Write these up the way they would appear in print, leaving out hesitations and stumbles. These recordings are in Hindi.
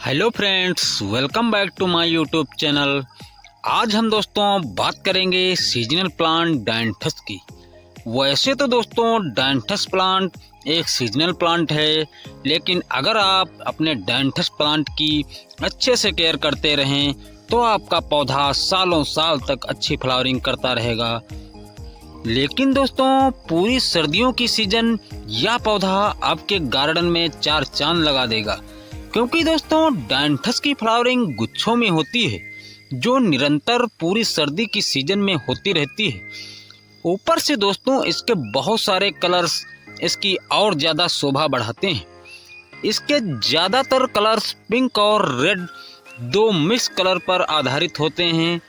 Hello friends, welcome back to my YouTube channel. आज हम दोस्तों बात करेंगे सीजनल प्लांट डायंथस की। वैसे तो दोस्तों डायंथस प्लांट एक सीजनल प्लांट है, लेकिन अगर आप अपने डायंथस प्लांट की अच्छे से केयर करते रहें तो आपका पौधा सालों साल तक अच्छी फ्लावरिंग करता रहेगा। लेकिन दोस्तों पूरी सर्दियों की सीजन यह पौधा आपके गार्डन में चार चांद लगा देगा, क्योंकि दोस्तों डायंथस की फ्लावरिंग गुच्छों में होती है जो निरंतर पूरी सर्दी की सीजन में होती रहती है। ऊपर से दोस्तों इसके बहुत सारे कलर्स इसकी और ज़्यादा शोभा बढ़ाते हैं। इसके ज़्यादातर कलर्स पिंक और रेड दो मिक्स कलर पर आधारित होते हैं,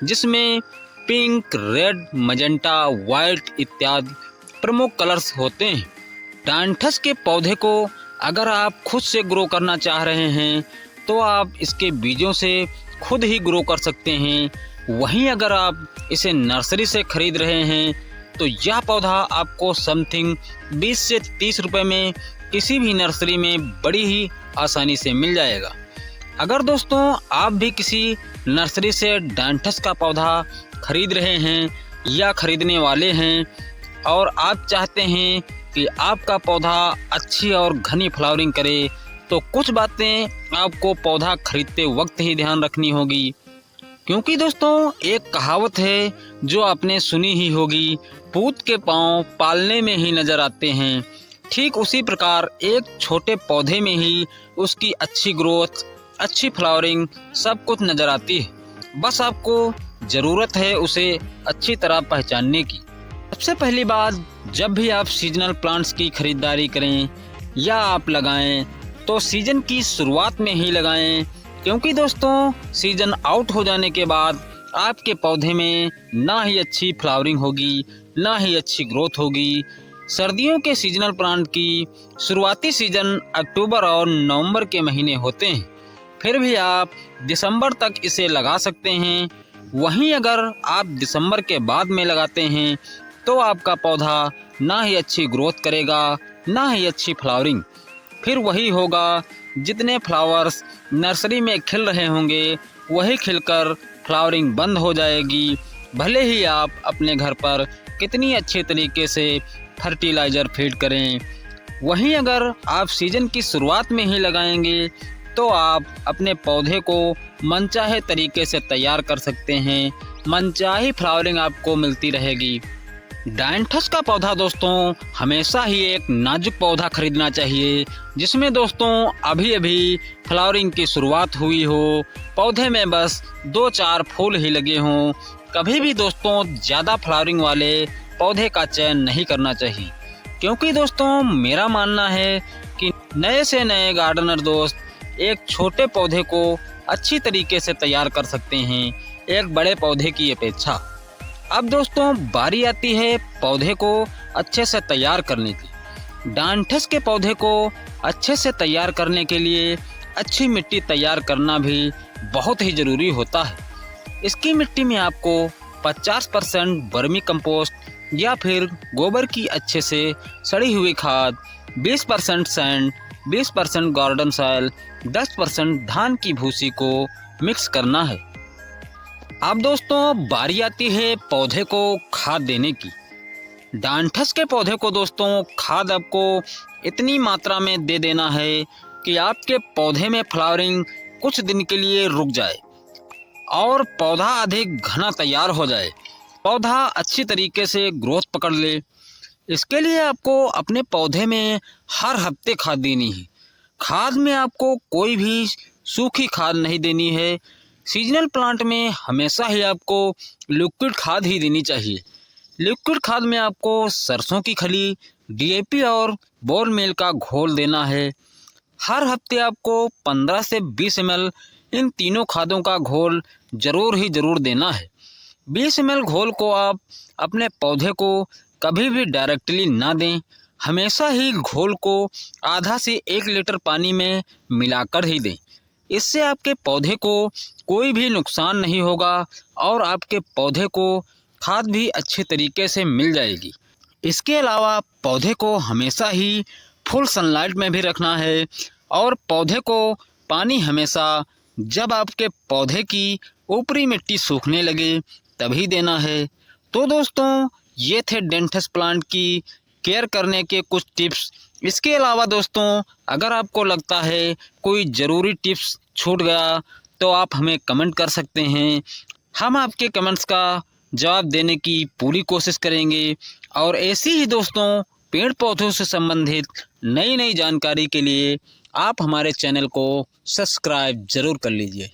जिसमें पिंक, रेड, मजेंटा, वाइट इत्यादि प्रमुख कलर्स होते हैं। डायंथस के पौधे को अगर आप खुद से ग्रो करना चाह रहे हैं तो आप इसके बीजों से खुद ही ग्रो कर सकते हैं। वहीं अगर आप इसे नर्सरी से खरीद रहे हैं तो यह पौधा आपको समथिंग 20 से 30 रुपए में किसी भी नर्सरी में बड़ी ही आसानी से मिल जाएगा। अगर दोस्तों आप भी किसी नर्सरी से डायंथस का पौधा खरीद रहे हैं या खरीदने वाले हैं और आप चाहते हैं कि आपका पौधा अच्छी और घनी फ्लावरिंग करे, तो कुछ बातें आपको पौधा खरीदते वक्त ही ध्यान रखनी होगी। क्योंकि दोस्तों एक कहावत है जो आपने सुनी ही होगी, पूत के पांव पालने में ही नजर आते हैं। ठीक उसी प्रकार एक छोटे पौधे में ही उसकी अच्छी ग्रोथ, अच्छी फ्लावरिंग सब कुछ नजर आती है। बस आपको ज़रूरत है उसे अच्छी तरह पहचानने की। सबसे पहली बात, जब भी आप सीजनल प्लांट्स की खरीदारी करें या आप लगाएं तो सीजन की शुरुआत में ही लगाएं, क्योंकि दोस्तों सीजन आउट हो जाने के बाद आपके पौधे में ना ही अच्छी फ्लावरिंग होगी, ना ही अच्छी ग्रोथ होगी। सर्दियों के सीजनल प्लांट की शुरुआती सीजन अक्टूबर और नवंबर के महीने होते हैं, फिर भी आप दिसंबर तक इसे लगा सकते हैं। वहीं अगर आप दिसंबर के बाद में लगाते हैं तो आपका पौधा ना ही अच्छी ग्रोथ करेगा, ना ही अच्छी फ्लावरिंग। फिर वही होगा, जितने फ्लावर्स नर्सरी में खिल रहे होंगे वही खिलकर फ्लावरिंग बंद हो जाएगी, भले ही आप अपने घर पर कितनी अच्छे तरीके से फर्टिलाइज़र फीड करें। वहीं अगर आप सीजन की शुरुआत में ही लगाएंगे तो आप अपने पौधे को मनचाहे तरीके से तैयार कर सकते हैं, मनचाही फ्लावरिंग आपको मिलती रहेगी। डायंथस का पौधा दोस्तों हमेशा ही एक नाजुक पौधा खरीदना चाहिए, जिसमें दोस्तों अभी अभी फ्लावरिंग की शुरुआत हुई हो, पौधे में बस 2-4 फूल ही लगे हों। कभी भी दोस्तों ज़्यादा फ्लावरिंग वाले पौधे का चयन नहीं करना चाहिए, क्योंकि दोस्तों मेरा मानना है कि नए से नए गार्डनर दोस्त एक छोटे पौधे को अच्छी तरीके से तैयार कर सकते हैं एक बड़े पौधे की अपेक्षा। अब दोस्तों बारी आती है पौधे को अच्छे से तैयार करने की। डायंथस के पौधे को अच्छे से तैयार करने के लिए अच्छी मिट्टी तैयार करना भी बहुत ही ज़रूरी होता है। इसकी मिट्टी में आपको 50% वर्मी कंपोस्ट या फिर गोबर की अच्छे से सड़ी हुई खाद, 20% सैंड, 20% गार्डन सॉइल, 10% धान की भूसी को मिक्स करना है। अब दोस्तों बारी आती है पौधे को खाद देने की। डायंथस के पौधे को दोस्तों खाद आपको इतनी मात्रा में दे देना है कि आपके पौधे में फ्लावरिंग कुछ दिन के लिए रुक जाए और पौधा अधिक घना तैयार हो जाए, पौधा अच्छी तरीके से ग्रोथ पकड़ ले। इसके लिए आपको अपने पौधे में हर हफ्ते खाद देनी है। खाद में आपको कोई भी सूखी खाद नहीं देनी है। सीजनल प्लांट में हमेशा ही आपको लिक्विड खाद ही देनी चाहिए। लिक्विड खाद में आपको सरसों की खली, डीएपी और बोन मील का घोल देना है। हर हफ्ते आपको 15 से 20 ml इन तीनों खादों का घोल ज़रूर देना है। 20 ml घोल को आप अपने पौधे को कभी भी डायरेक्टली ना दें, हमेशा ही घोल को आधा से 1 लीटर पानी में मिलाकर ही दें। इससे आपके पौधे को कोई भी नुकसान नहीं होगा और आपके पौधे को खाद भी अच्छे तरीके से मिल जाएगी। इसके अलावा पौधे को हमेशा ही फुल सनलाइट में भी रखना है और पौधे को पानी हमेशा जब आपके पौधे की ऊपरी मिट्टी सूखने लगे तभी देना है। तो दोस्तों ये थे डेंठस प्लांट की केयर करने के कुछ टिप्स। इसके अलावा दोस्तों अगर आपको लगता है कोई ज़रूरी टिप्स छूट गया तो आप हमें कमेंट कर सकते हैं। हम आपके कमेंट्स का जवाब देने की पूरी कोशिश करेंगे और ऐसी ही दोस्तों पेड़ पौधों से संबंधित नई जानकारी के लिए आप हमारे चैनल को सब्सक्राइब ज़रूर कर लीजिए।